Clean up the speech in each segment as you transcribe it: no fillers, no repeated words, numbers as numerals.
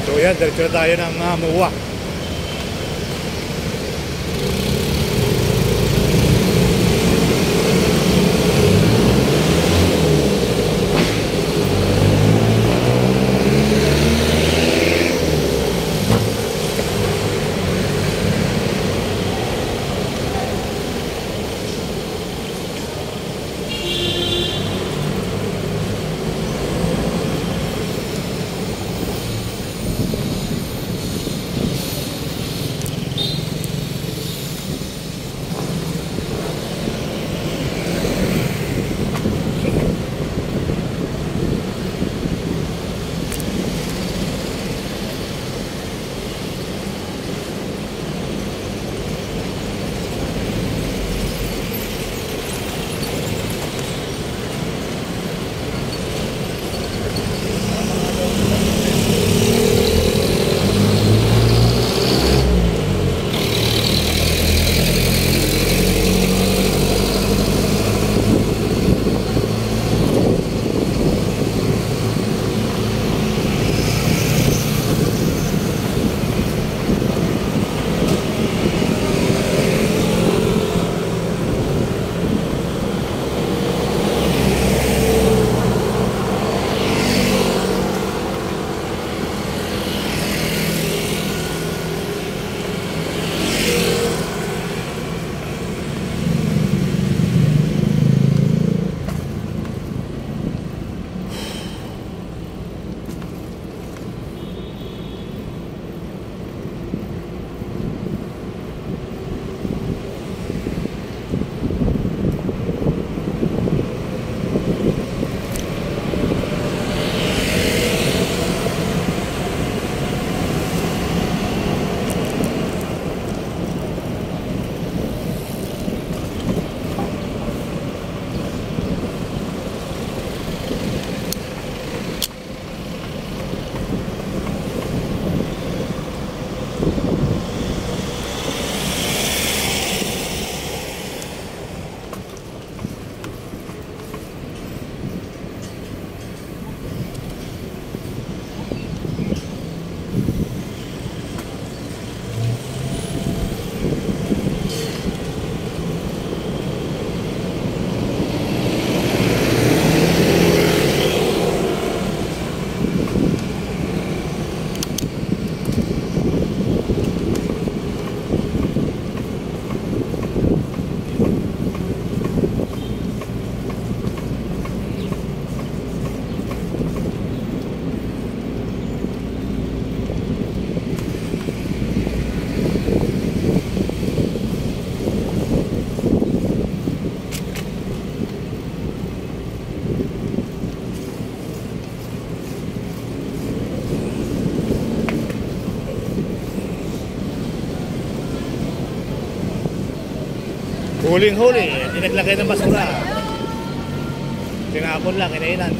So yan, diretso na tayo ng MUA. Huling-huli, hindi naglagay ng basura. Tinapon lang, inainan.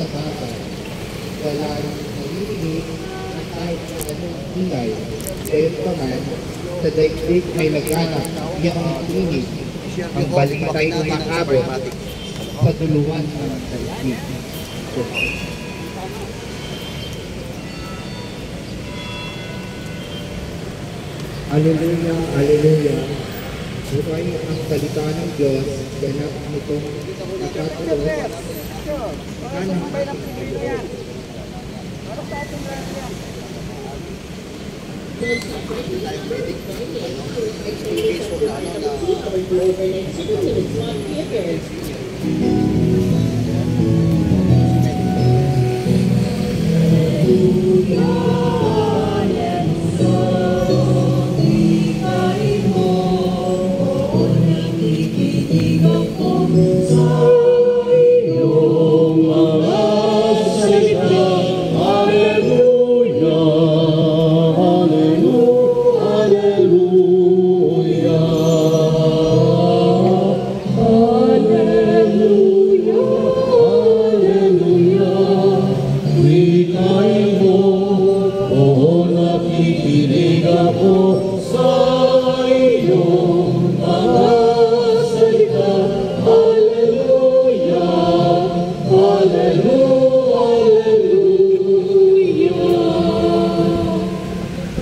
sa bagay. Wala nang nalilinig at kahit na anong ingay. Gayon pa man, sa daigdig ay naghanap niya ang tinig. Ang balita'y umakabot sa duluan ng daigdig. Alleluia, Alleluia. Buhay ang salita ng Diyos, ganap nitong nakatulos.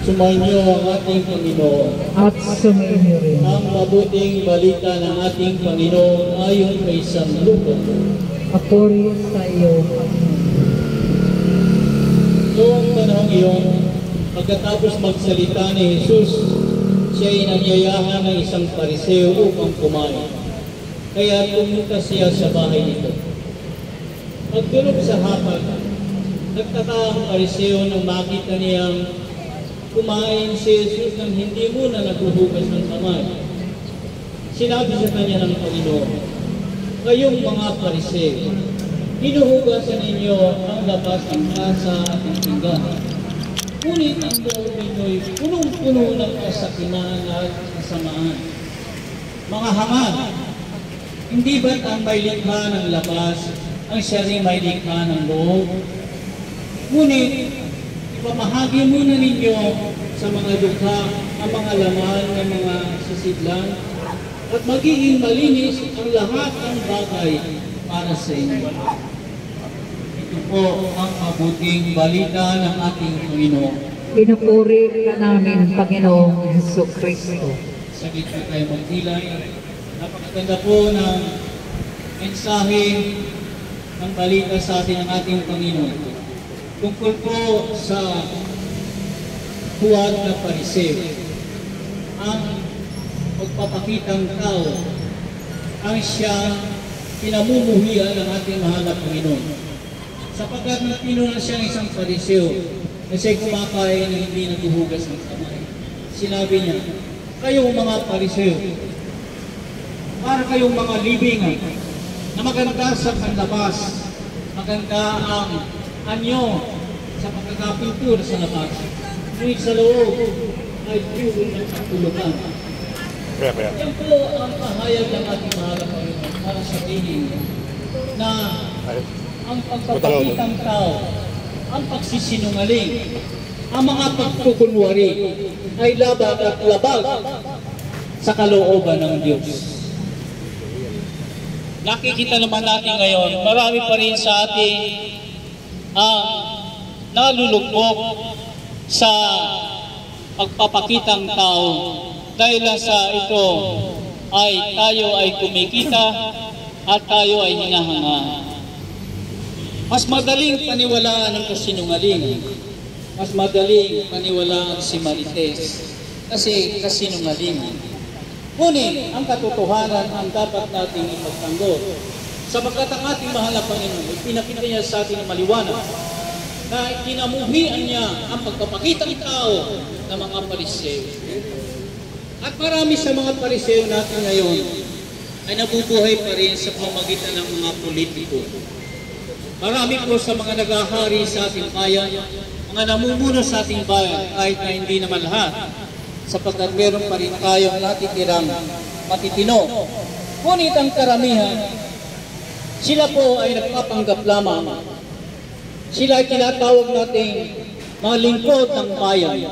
Sumainyo ang ating Panginoon at sumainyo rin. ang mabuting balita ng ating Panginoon ayon kay San Lucas. Papuri sa iyo, Panginoon. Noong panahon iyon, pagkatapos magsalita ni Jesus, siya ay nanyayahan ng isang pariseo upang kumain. Kaya pumunta siya sa bahay nito. Pagtulog sa hapag, nagtaka ang pariseo nang makita niyang kumain si Jesus nang hindi muna naghuhugas ng kamay. Sinabi sa kanya ng Panginoon, kayong mga pariseo, hinuhugasan ninyo ang labas ng kasa at ng pinggan. Ngunit ang loob ninyo'y punong-puno ng kasakiman at kasamaan. Mga hangad, hindi ba't ang may likha ng labas ang siya rin may likha ng loob? Ngunit, ipamahagi muna ninyo sa mga dukha ang mga laman ng mga sisidlan at magiging malinis ang lahat ng bagay para sa inyo. Ito po ang mabuting balita ng ating Panginoon. Pinupuri ka namin, Panginoong Jesucristo. Sa gitna tayo magdilay, napakaganda po ng mensahe ng balita sa atin ng ating Panginoon. Tungkol po sa huwag na pariseo, ang magpapakitang tao, ang siya pinamumuhian ng ating mahal na Panginoon. Sapagkat nagpinunan siya ng isang pariseo na siya'y kumakain na hindi naghuhugas ng kamay. Sinabi niya, kayong mga pariseo, para kayong mga libingan na maganda sa panlabas, maganda ang anyo sa pagkakapintura sa labas. Ngunit sa loob ay pure ng katulugan. Yan po ang pahayag ng ating mahal na Panginoon para sabihin na ang pagpapakitang tao, ang pagsisinungaling, ang mga pagkukunwari ay labag at labag sa kalooban ng Diyos. nakikita naman natin ngayon, marami pa rin sa ating nalulugmok sa pagpapakitang tao dahil sa ito ay tayo ay kumikita at tayo ay hinahanga. Mas madaling paniwalaan ang kasinungaling. Mas madaling paniwalaan si Marites kasi kasinungaling. Ngunit ang katotohanan ang dapat nating ipagtanggol. Sapagkat ang ating mahal na Panginoon, ipinakita niya sa atin ng maliwanag na kinamuhian niya ang pagpapakitang tao ng mga Pariseo. At marami sa mga Pariseo natin ngayon ay nabubuhay pa rin sa pamamagitan ng mga politiko. Marami po sa mga naghahari sa ating bayan, mga namumuno sa ating bayan, kahit na hindi naman lahat, sapagkat meron pa rin tayong natitirang matitino. Ngunit ang karamihan, sila po ay nagpapanggap lamang. Sila ay tinatawag nating mga lingkod ng bayan.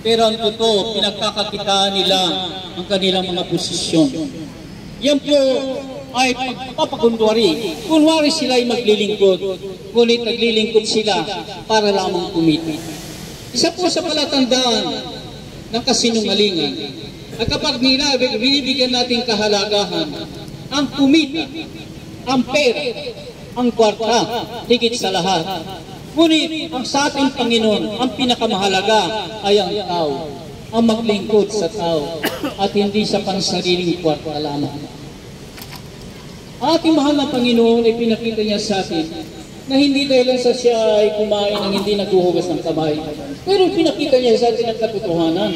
Pero ang totoo, pinagkakakitaan nila ang kanilang mga posisyon. Yan po ay pagpapakunwari. Kunwari sila ay maglilingkod, ngunit naglilingkod sila para lamang kumita. Isa po sa palatandaan ng kasinungalingan. At kapag binibigyan natin kahalagahan, ang kumita, ang pera, ang kwarta, higit sa lahat. Ngunit ang sa ating Panginoon, ang pinakamahalaga ay ang tao, ang maglingkod sa tao, at hindi sa pansariling kwarta lamang. Ang ating mahal na Panginoon ay pinakita niya sa atin na hindi dahil sa siya ay kumain ng hindi naghuhugas ng kamay. Pero pinakita niya sa atin ang katotohanan.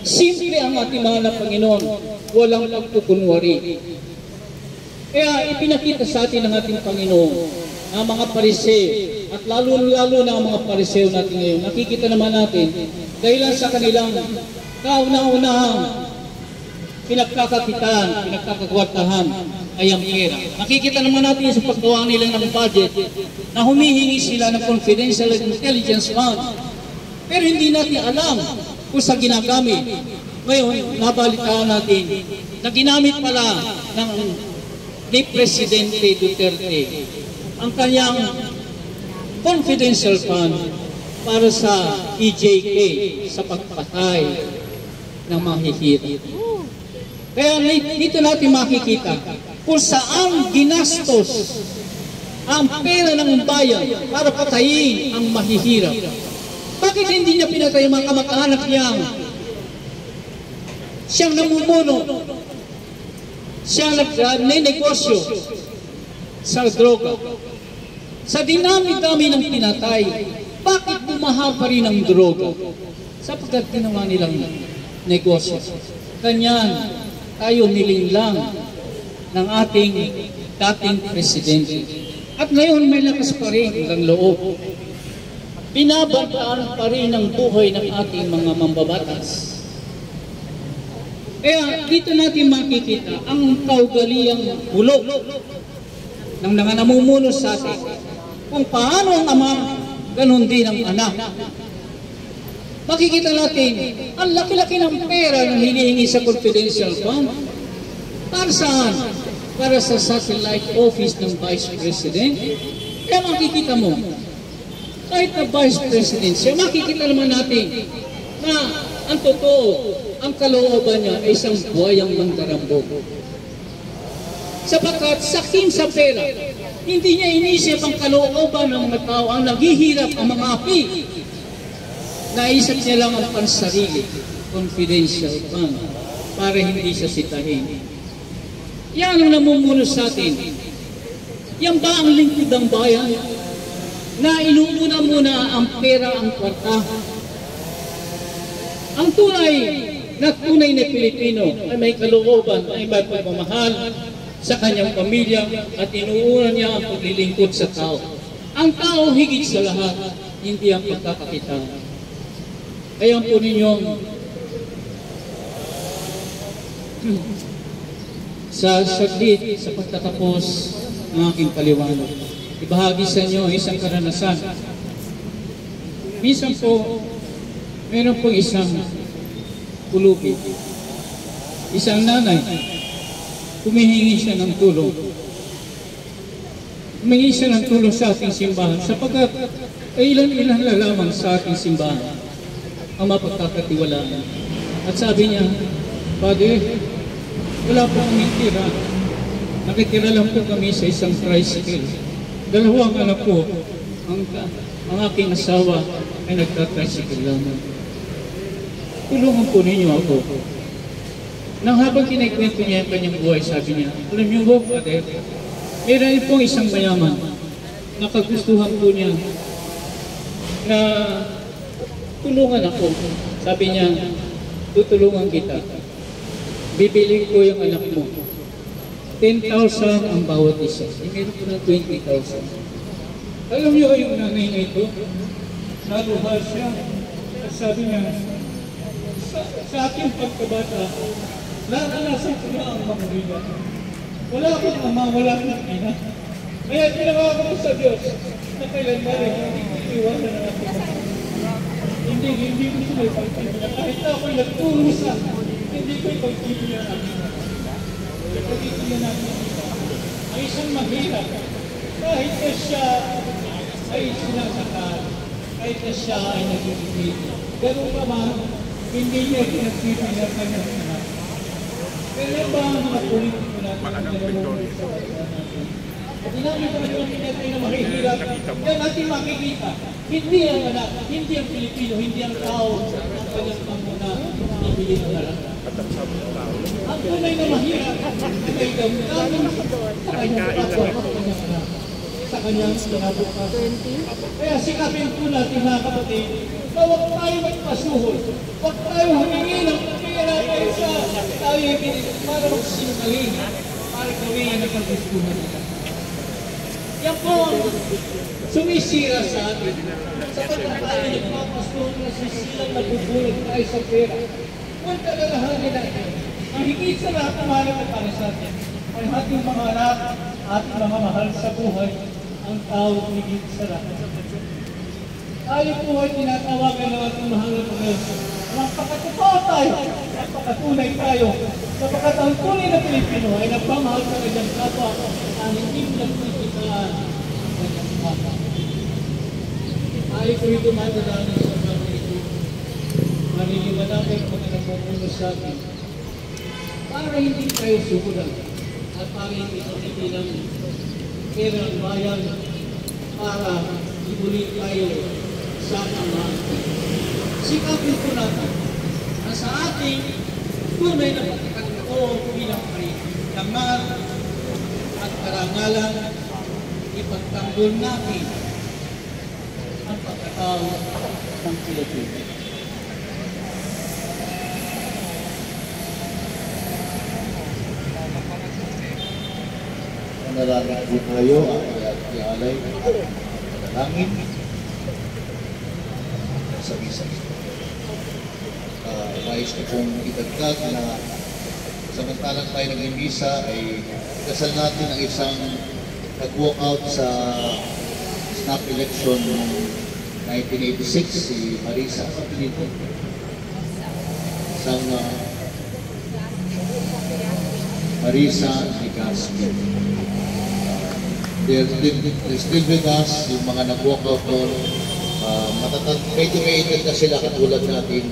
Simple ang ating mahal na Panginoon, walang pagkukunwari. Kaya ipinakita sa atin ng ating Panginoon ang mga Pariseo at lalo-lalo na ang mga Pariseo natin ngayon. Nakikita naman natin dahil sa kanilang kauna-unahang pinagkakakitaan, pinagkakagwartahan ay ang pera. Nakikita naman natin sa paggawa nila ng budget na humihingi sila ng confidential intelligence fund. Pero hindi natin alam kung sa ginagamit. Ngayon, nabalitaan natin na ginamit pala ng ni Presidente Duterte ang kanyang confidential fund para sa EJK sa pagpatay ng mahihirap. Kaya dito natin makikita kung saan ginastos ang pera ng bayan para patayin ang mahihirap. Bakit hindi niya pinatay ang mga kamag-anak niya? Siyang namumuno. Siya nagnenegosyo sa droga. Sa dinami-dami ng pinatay, bakit bumaha pa rin ang droga? Sapagkat ginawa nilang negosyo. Kanyan, tayo nilinglang ng ating dating presidente. At ngayon may lakas pa rin ang loob. Binabantaan pa rin ang buhay ng ating mga mambabatas. Kaya dito natin makikita ang kaugaliang bulok ng mga namumuno sa atin. Kung paano ang ama, ganun din ang anak. Makikita natin, ang laki-laki ng pera na hinihingi sa confidential fund. Para saan? Para sa satellite office ng Vice President. Kaya makikita mo, kahit na Vice President siya, makikita naman natin na ang totoo, ang kalooban niya ay isang buhayang mandarambog. Sapagkat sakim sa pera, hindi niya inisip ang kalooban ng mga tao, ang naghihirap, ang mga api. Naisip niya lang ang pansarili, confidential fund, para hindi siya sitahin. Yan ang namumuno sa atin. Yan ba ang lingkod ng bayan? Na inuuna muna ang pera, ang kwarta. Ang tunay na Pilipino ay may kalooban, ay may pagmamahal sa kanyang pamilya at inuuna niya ang paglilingkod sa tao. Ang tao higit sa lahat, hindi ang pagkakakita. Kaya po ninyong sa saglit, sa pagtatapos ng aking paliwanag, ibahagi sa inyo isang karanasan. Minsan po, meron pong isang pulubi, isang nanay, humihingi siya ng tulong humingi siya ng tulong sa ating simbahan sapagkat ay ilan-ilan na lamang sa ating simbahan ang mapagkakatiwalaan. At sabi niya, Padre, wala po kaming tira. Nakitira lang po kami sa isang tricycle. Dalawang anak ko, ang aking asawa ay nagtatricycle lamang. Tulungan po ninyo ako. Nang habang kinikwento niya ang kanyang buhay, sabi niya, alam niyo po, Padre, meron pong isang mayaman na kagustuhan po niya na tulungan ako. Sabi niya, tutulungan kita. Bibili ko yung anak mo. 10,000 ang bawat isa. Meron ko ng 20,000. Alam niyo yung nanay na ito? Naluha siya. At sabi niya, sa aking pagkabata, naranasan ko na ang mamulila. Wala akong ama, wala akong ina. Kaya ginawa ko sa Diyos na kailanman hindi ko iwasan na natin. Hindi ko sila ipagpipila. Kahit na ako'y nagturusa, hindi ko ipagpipila natin. Ipagpipila natin. Ang isang mahirap, kahit na siya ay sinasakal, kahit na siya ay nagigipit. Ganun pa man, hindi niya pinagpipila kanyang anak. Kaya ba ang mga politiko natin ang nalamunan sa bansa natin? At inamin ko naman pinatay na mahihirap, yan natin makikita. Hindi ang anak, hindi ang Pilipino, hindi ang tao ang kanyang panguna ibili ng anak. Ang tunay na mahirap ay damdamin sa kanyang kapwa at kanyang anak, sa kanyang kinabukas. Kaya sikapin po natin mga kapatid, na huwag tayo magpasuhol, huwag tayo humingi ng pera sa tayo para magsinungaling, para gawin ang paggustuhan nila. Yan po ang sumisira sa atin. Sapagkat tayo nagpapasuhol na sisilang nabubulag tayo sa pera. Huwag kalalahanin natin. Ang higit sa lahat ng mahal na para sa atin ay ating mga anak, ating mga mahal sa buhay, ang tao higit sa lahat. Tayo po ay tinatawagan ng ating mahal na Panginoon. Magpakatotoo tayo, magpakatunay tayo, sapagkat ang tunay na Pilipino ay nagpamahal sa kanyang kapwa ang hindi nagtikitaan ang kanyang kapwa. Tayo po ito madalanan sa mga ito. Maniniwalagan ang mga nagpupuno sa atin para hindi tayo sukulan at para hindi kami ng pera ng bayan para ibulit tayo sa aman. Sikapin po natin na sa ating tunay na pagkakataon bilang karangalan at karangalan, ipagtanggol natin ang pagkatao ng Pilipino. Manalangin po tayo ang ialay langit sa misa. Nais ko pong idagdag na samantalang tayo nag-misa ay kasal natin ang isang nag-walk out sa snap election noong 1986, si Marisa Capilito. Isang Marisa Ligaspi. They're still with us, yung mga nag-walk out doon. Medyo may edad na sila katulad natin.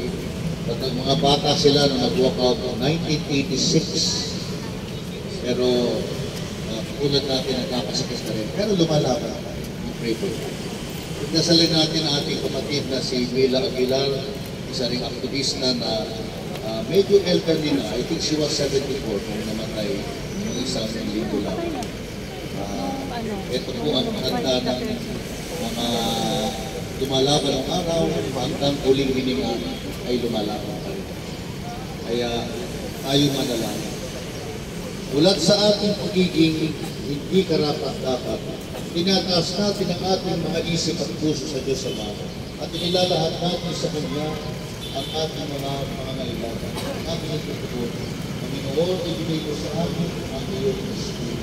At mga bata sila nung nag-walk out noong 1986. Pero katulad natin nagkakasakit na rin. Pero lumalaban. Pray for them. Dasalin natin ang ating kapatid na si Mila Aguilar, isa ring aktivista na medyo elderly na. I think she was 74 nung namatay ng isang linggo lang. Ito po ang handa ng mga lumalaban ng araw, hanggang uling hininga ay lumalaban pa rin. Kaya tayo manalangin. Ulat sa ating pagiging hindi karapat-dapat, tinataas natin ang ating mga isip at puso sa Diyos Ama at inilalahat natin sa Kanya ang ating mga pangangailangan. Ating itutuon, Panginoon, ibigay ko sa atin ang iyong Espiritu.